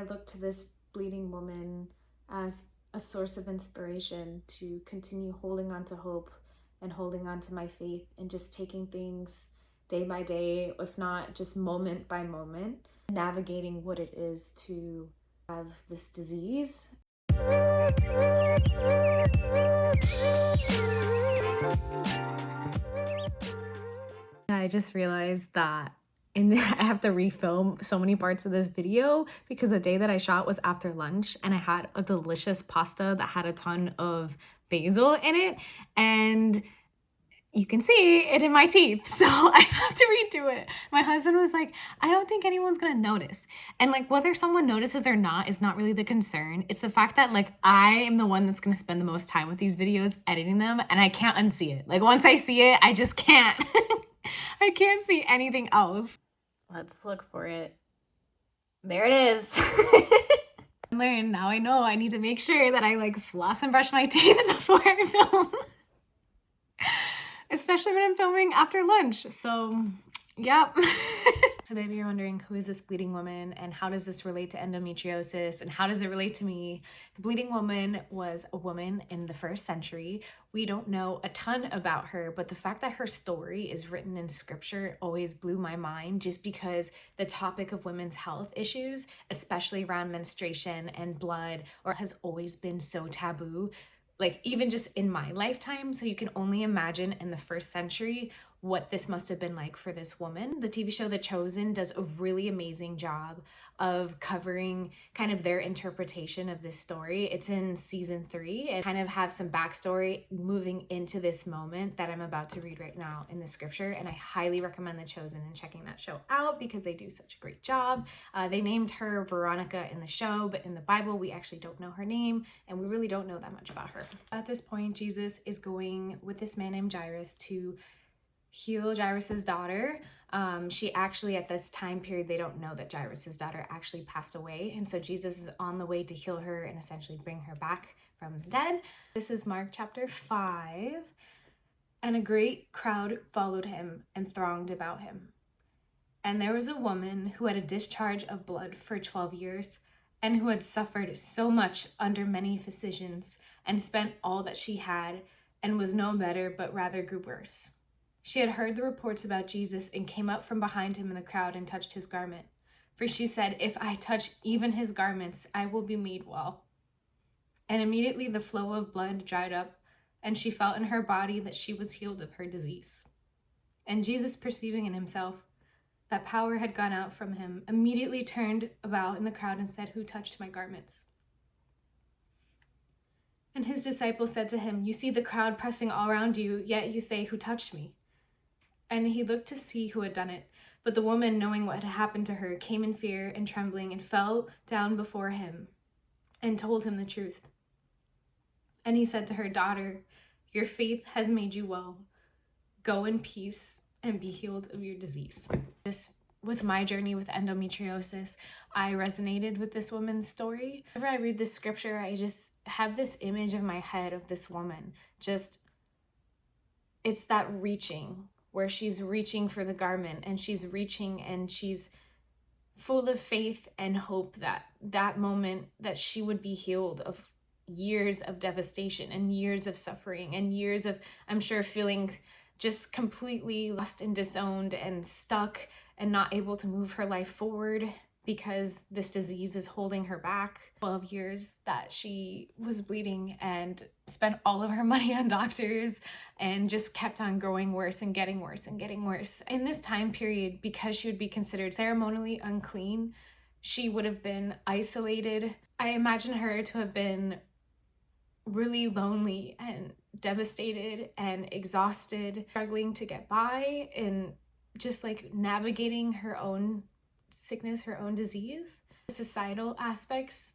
I look to this bleeding woman as a source of inspiration to continue holding on to hope and holding on to my faith and just taking things day by day, if not just moment by moment, navigating what it is to have this disease. I just realized that I have to refilm so many parts of this video because the day that I shot was after lunch and I had a delicious pasta that had a ton of basil in it, and you can see it in my teeth. So I have to redo it. My husband was like, I don't think anyone's gonna notice. And like, whether someone notices or not is not really the concern. It's the fact that like, I am the one that's gonna spend the most time with these videos editing them, and I can't unsee it. Like, once I see it, I just can't. I can't see anything else. Let's look for it. There it is. Now I know I need to make sure that I like floss and brush my teeth before I film. Especially when I'm filming after lunch. So, yep. So maybe you're wondering, who is this bleeding woman and how does this relate to endometriosis and how does it relate to me? The bleeding woman was a woman in the 1st century. We don't know a ton about her, but the fact that her story is written in scripture always blew my mind, just because the topic of women's health issues, especially around menstruation and blood, has always been so taboo. Like, even just in my lifetime. So you can only imagine in the 1st century what this must have been like for this woman. The TV show The Chosen does a really amazing job of covering kind of their interpretation of this story. It's in season 3 and kind of have some backstory moving into this moment that I'm about to read right now in the scripture. And I highly recommend The Chosen and checking that show out because they do such a great job. They named her Veronica in the show, but in the Bible, we actually don't know her name and we really don't know that much about her. At this point, Jesus is going with this man named Jairus to heal Jairus's daughter. She actually, at this time period, they don't know that Jairus's daughter actually passed away. And so Jesus is on the way to heal her and essentially bring her back from the dead. This is Mark chapter 5. And a great crowd followed him and thronged about him. And there was a woman who had a discharge of blood for 12 years and who had suffered so much under many physicians and spent all that she had and was no better, but rather grew worse. She had heard the reports about Jesus and came up from behind him in the crowd and touched his garment. For she said, if I touch even his garments, I will be made well. And immediately the flow of blood dried up, and she felt in her body that she was healed of her disease. And Jesus, perceiving in himself that power had gone out from him, immediately turned about in the crowd and said, who touched my garments? And his disciples said to him, you see the crowd pressing all around you, yet you say, who touched me? And he looked to see who had done it. But the woman, knowing what had happened to her, came in fear and trembling and fell down before him and told him the truth. And he said to her, daughter, your faith has made you well. Go in peace and be healed of your disease. Just with my journey with endometriosis, I resonated with this woman's story. Whenever I read this scripture, I just have this image in my head of this woman. It's that reaching, where she's reaching for the garment and she's reaching and she's full of faith and hope that moment that she would be healed of years of devastation and years of suffering and years of, I'm sure, feeling just completely lost and disowned and stuck and not able to move her life forward because this disease is holding her back. 12 years that she was bleeding and spent all of her money on doctors and just kept on growing worse and getting worse and getting worse. In this time period, because she would be considered ceremonially unclean, she would have been isolated. I imagine her to have been really lonely and devastated and exhausted, struggling to get by and just like navigating her own sickness, her own disease, societal aspects.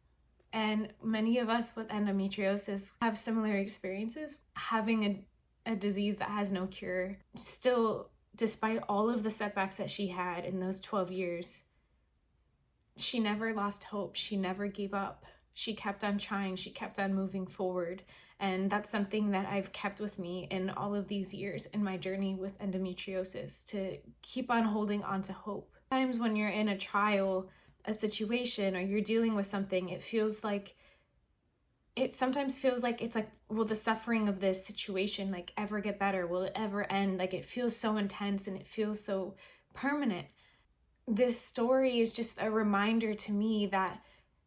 And many of us with endometriosis have similar experiences, having a disease that has no cure. Still, despite all of the setbacks that she had in those 12 years, she never lost hope. She never gave up. She kept on trying. She kept on moving forward. And that's something that I've kept with me in all of these years in my journey with endometriosis, to keep on holding on to hope. Times when you're in a trial a situation or you're dealing with something, it sometimes feels like it's like, will the suffering of this situation like ever get better? Will it ever end? Like, it feels so intense and it feels so permanent. This story is just a reminder to me that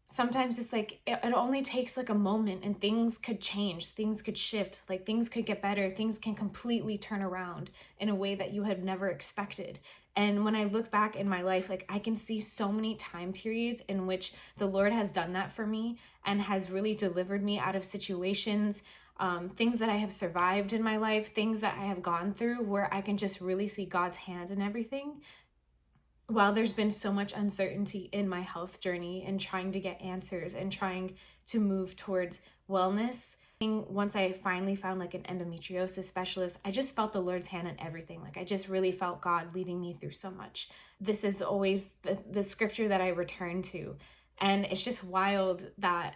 sometimes it's like it only takes like a moment and things could change, things could shift, like things could get better, things can completely turn around in a way that you had never expected. And when I look back in my life, like I can see so many time periods in which the Lord has done that for me and has really delivered me out of situations, things that I have survived in my life, things that I have gone through, where I can just really see God's hand in everything. While there's been so much uncertainty in my health journey and trying to get answers and trying to move towards wellness, once I finally found like an endometriosis specialist, I just felt the Lord's hand in everything. Like I just really felt God leading me through so much. This is always the scripture that I return to. And it's just wild that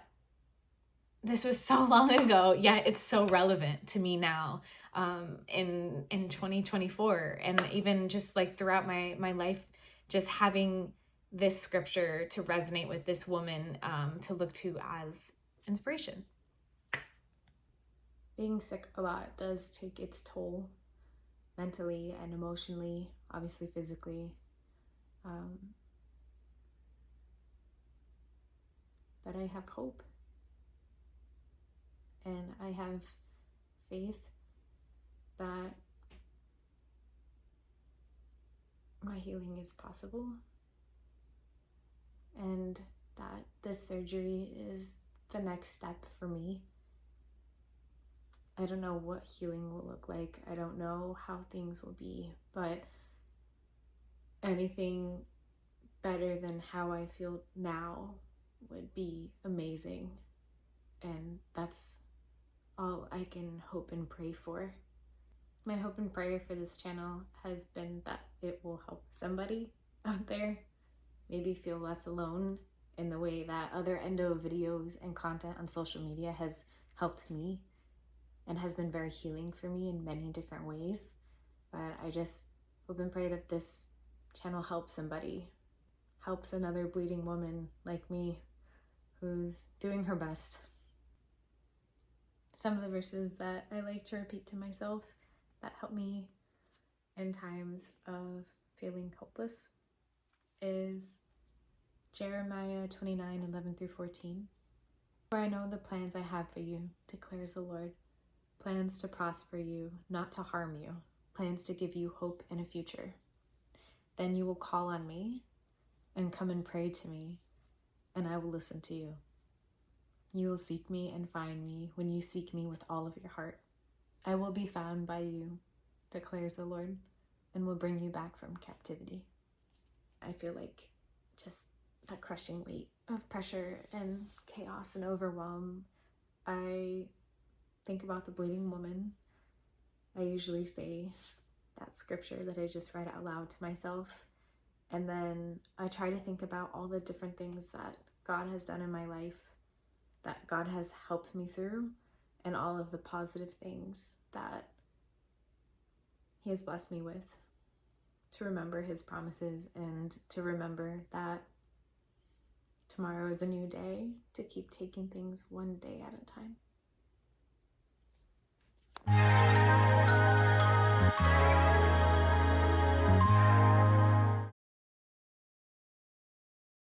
this was so long ago, yet it's so relevant to me now, in 2024. And even just like throughout my life, just having this scripture to resonate with, this woman to look to as inspiration. Being sick a lot does take its toll mentally and emotionally, obviously physically. But I have hope. And I have faith that my healing is possible and that this surgery is the next step for me. I don't know what healing will look like. I don't know how things will be, but anything better than how I feel now would be amazing. And that's all I can hope and pray for. My hope and prayer for this channel has been that it will help somebody out there maybe feel less alone in the way that other endo videos and content on social media has helped me and has been very healing for me in many different ways. But I just hope and pray that this channel helps somebody, helps another bleeding woman like me who's doing her best. Some of the verses that I like to repeat to myself that help me in times of feeling hopeless is Jeremiah 29:11-14. For I know the plans I have for you, declares the Lord, plans to prosper you, not to harm you, plans to give you hope and a future. Then you will call on me and come and pray to me, and I will listen to you. You will seek me and find me when you seek me with all of your heart. I will be found by you, declares the Lord, and will bring you back from captivity. I feel like just that crushing weight of pressure and chaos and overwhelm. I think about the bleeding woman. I usually say that scripture that I just read out loud to myself. And then I try to think about all the different things that God has done in my life, that God has helped me through, and all of the positive things that He has blessed me with, to remember His promises and to remember that tomorrow is a new day, to keep taking things one day at a time.